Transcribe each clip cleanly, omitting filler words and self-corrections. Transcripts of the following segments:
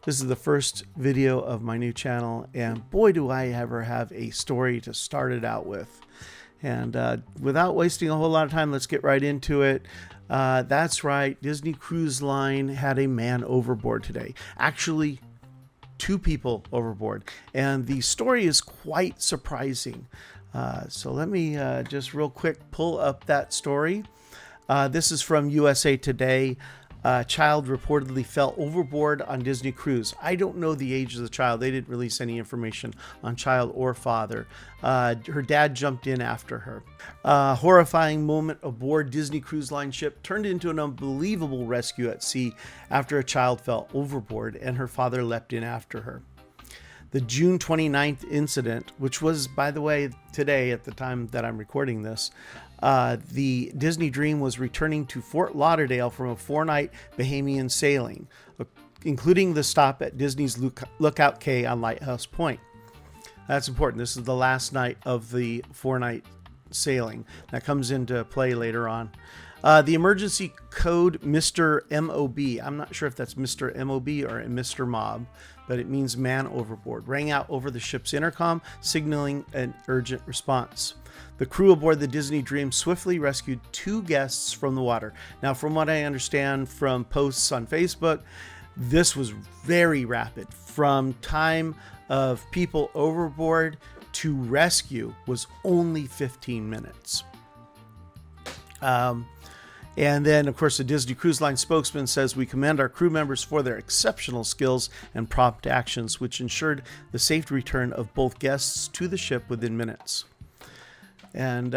This is the first video of my new channel, and boy do I ever have a story to start it out with. And without wasting a whole lot of time, let's get right into it. That's right, Disney Cruise Line had a man overboard today. Actually, two people overboard, and the story is quite surprising. So let me just real quick pull up that story. This is from USA Today. A child reportedly fell overboard on Disney cruise. I don't know the age of the child. They didn't release any information on child or father. Her dad jumped in after her. Horrifying moment aboard Disney Cruise Line ship turned into an unbelievable rescue at sea after a child fell overboard and her father leapt in after her. The June 29th incident, which was, by the way, today at the time that I'm recording this, the Disney Dream was returning to Fort Lauderdale from a 4-night Bahamian sailing, including the stop at Disney's Lookout Cay on Lighthouse Point. That's important. This is the last night of the 4-night sailing. That comes into play later on. The emergency code Mr. MOB, I'm not sure if that's Mr. MOB or Mr. Mob, but it means man overboard, rang out over the ship's intercom, signaling an urgent response. The crew aboard the Disney Dream swiftly rescued 2 guests from the water. Now, from what I understand from posts on Facebook, this was very rapid. From time of people overboard to rescue was only 15 minutes. And then, of course, the Disney Cruise Line spokesman says, "We commend our crew members for their exceptional skills and prompt actions, which ensured the safe return of both guests to the ship within minutes." And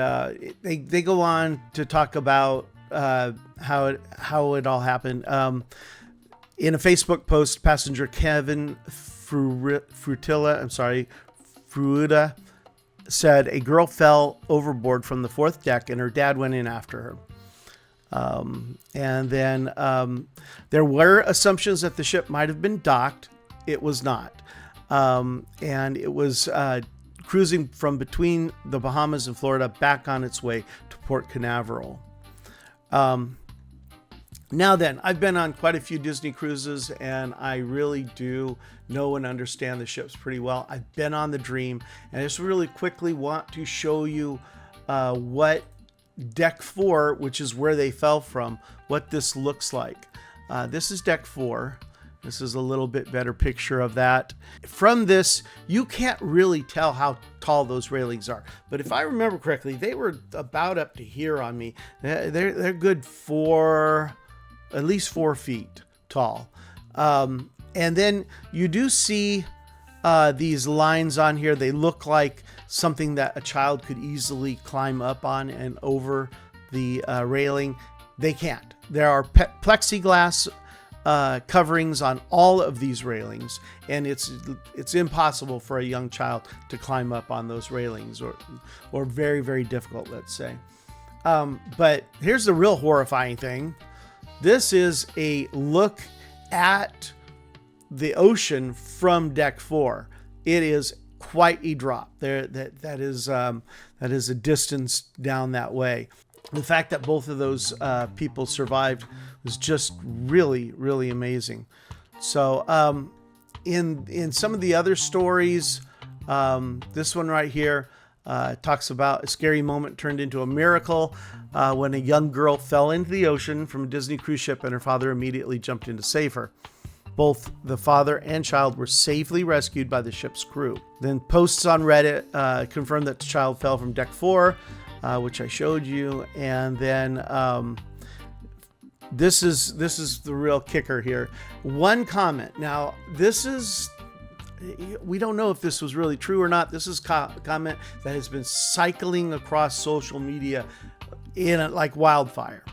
they go on to talk about how it all happened. In a Facebook post, passenger Kevin Fruita said a girl fell overboard from the 4th deck and her dad went in after her. And then there were assumptions that the ship might have been docked. It was not. And it was cruising from between the Bahamas and Florida back on its way to Port Canaveral. Now then, I've been on quite a few Disney cruises, and I really do know and understand the ships pretty well. I've been on the Dream, and I just really quickly want to show you what Deck 4, which is where they fell from, what this looks like. This is Deck 4. This is a little bit better picture of that. From this, you can't really tell how tall those railings are. But if I remember correctly, they were about up to here on me. They're good for at least 4 feet tall. And then you do see these lines on here. They look like something that a child could easily climb up on and over the railing. They can't. There are plexiglass coverings on all of these railings, and it's impossible for a young child to climb up on those railings, or very, very difficult, let's say. But here's the real horrifying thing. This is a look at the ocean from Deck 4. It is quite a drop there. That is a distance down that way. The fact that both of those people survived was just really, really amazing. So in some of the other stories, this one right here talks about a scary moment turned into a miracle when a young girl fell into the ocean from a Disney cruise ship and her father immediately jumped in to save her. Both the father and child were safely rescued by the ship's crew. Then posts on Reddit confirmed that the child fell from Deck 4, which I showed you. And then this is the real kicker here. One comment. Now, we don't know if this was really true or not. This is a comment that has been cycling across social media like wildfire.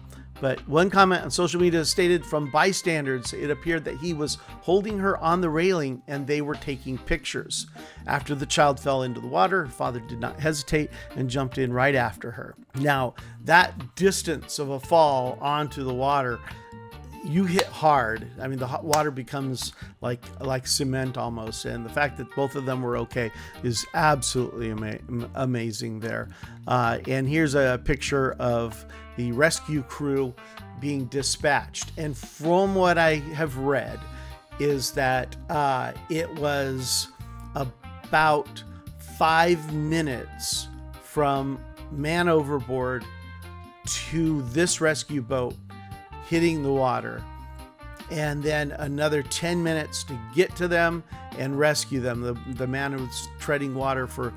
But one comment on social media stated, from bystanders, it appeared that he was holding her on the railing and they were taking pictures. After the child fell into the water, her father did not hesitate and jumped in right after her. Now, that distance of a fall onto the water, you hit hard. I mean, the hot water becomes like cement almost. And the fact that both of them were okay is absolutely amazing there. And here's a picture of the rescue crew being dispatched. And from what I have read, is that it was about 5 minutes from man overboard to this rescue boat hitting the water, and then another 10 minutes to get to them and rescue them. The man was treading water for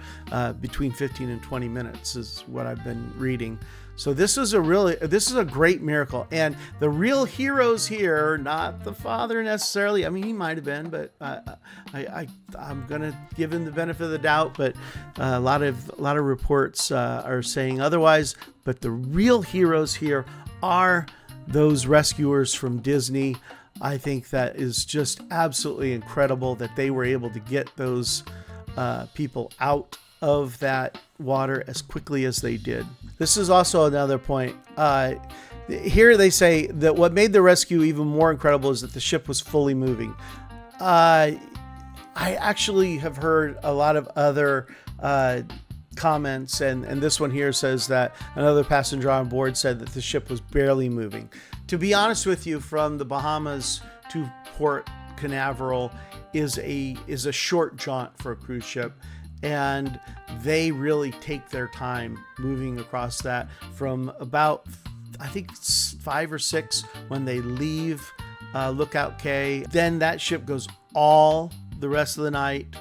between 15 and 20 minutes is what I've been reading. So this is a great miracle. And the real heroes here, not the father necessarily. I mean, he might have been, but I'm gonna give him the benefit of the doubt. But a lot of reports are saying otherwise. But the real heroes here are those rescuers from Disney. I think that is just absolutely incredible that they were able to get those people out of that water as quickly as they did. This is also another point. Here they say that what made the rescue even more incredible is that the ship was fully moving. I actually have heard a lot of other comments, and this one here says that another passenger on board said that the ship was barely moving. To be honest with you, from the Bahamas to Port Canaveral is a short jaunt for a cruise ship, and they really take their time moving across that from about, I think it's 5 or 6 when they leave Lookout Cay. Then that ship goes all the rest of the night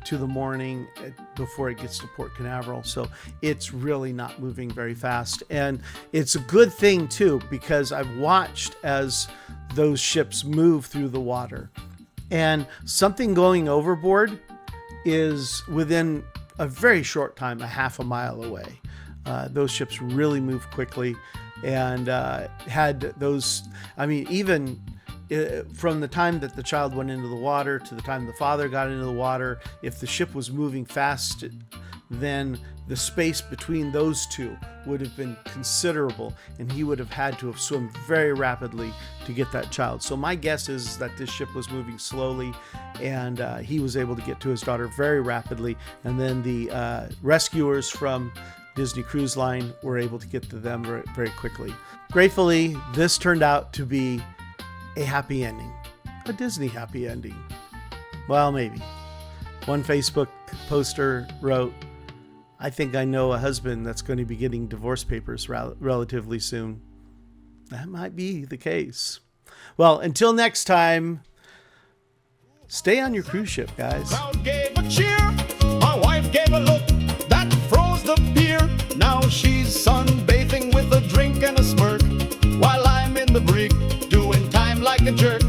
to the morning before it gets to Port Canaveral. So it's really not moving very fast. And it's a good thing too, because I've watched as those ships move through the water, and something going overboard is within a very short time, a half a mile away. Those ships really move quickly, and had those, I mean, even from the time that the child went into the water to the time the father got into the water, if the ship was moving fast, then the space between those two would have been considerable, and he would have had to have swum very rapidly to get that child. So my guess is that this ship was moving slowly, and he was able to get to his daughter very rapidly, and then the rescuers from Disney Cruise Line were able to get to them very, very quickly. Gratefully, this turned out to be a happy ending, a Disney happy ending. Well, maybe. One Facebook poster wrote, "I think I know a husband that's going to be getting divorce papers relatively soon." That might be the case. Well, until next time, stay on your cruise ship, guys. Crowd gave a cheer, my wife gave a look that froze the pier. Now she's sunbathing with a drink and a smirk, while I'm in the brig doing time like a jerk.